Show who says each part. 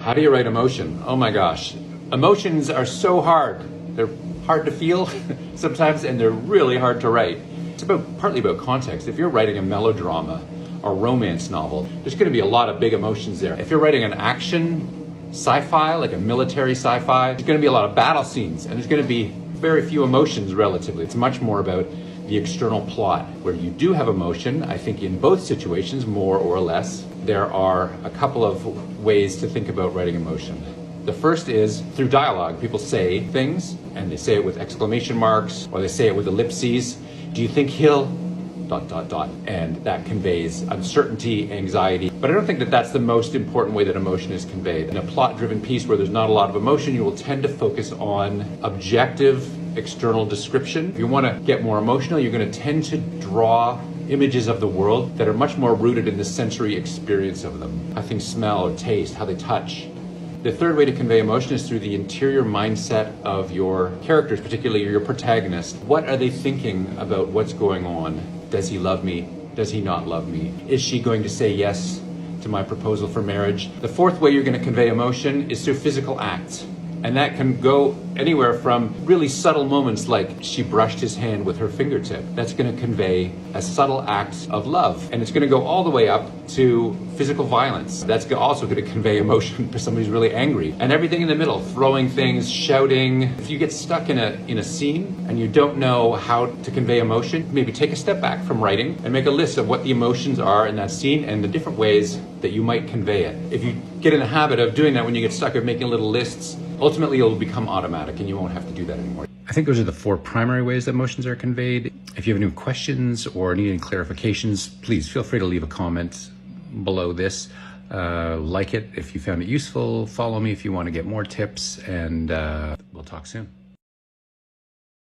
Speaker 1: How do you write emotion? Oh my gosh. Emotions are so hard. They're hard to feel sometimes, and they're really hard to write. It's partly about context. If you're writing a melodrama or romance novel, there's going to be a lot of big emotions there. If you're writing an action sci-fi, like a military sci-fi, there's going to be a lot of battle scenes, and there's going to be very few emotions relatively. It's much more about the external plot. Where you do have emotion, I think in both situations, more or less, there are a couple of ways to think about writing emotion. The first is through dialogue. People say things, and they say it with exclamation marks, or they say it with ellipses. Do you think he'll... ... And that conveys uncertainty, anxiety. But I don't think that that's the most important way that emotion is conveyed. In a plot-driven piece where there's not a lot of emotion, you will tend to focus on objective external description. If you want to get more emotional, you're going to tend to draw images of the world that are much more rooted in the sensory experience of them. How things smell or taste, how they touch. The third way to convey emotion is through the interior mindset of your characters, particularly your protagonist. What are they thinking about what's going on? Does he love me? Does he not love me? Is she going to say yes to my proposal for marriage? The fourth way you're going to convey emotion is through physical acts. And that can go anywhere from really subtle moments like she brushed his hand with her fingertip. That's going to convey a subtle act of love. And it's going to go all the way up to physical violence. That's also going to convey emotion for somebody who's really angry. And everything in the middle, throwing things, shouting. If you get stuck in a scene and you don't know how to convey emotion, maybe take a step back from writing and make a list of what the emotions are in that scene and the different ways that you might convey it. If you get in the habit of doing that when you get stuck, of making little lists, ultimately it'll become automatic and you won't have to do that anymore. I think those are the four primary ways that emotions are conveyed. If you have any questions or need any clarifications, please feel free to leave a comment below this. Like it if you found it useful, follow me if you want to get more tips, and we'll talk soon.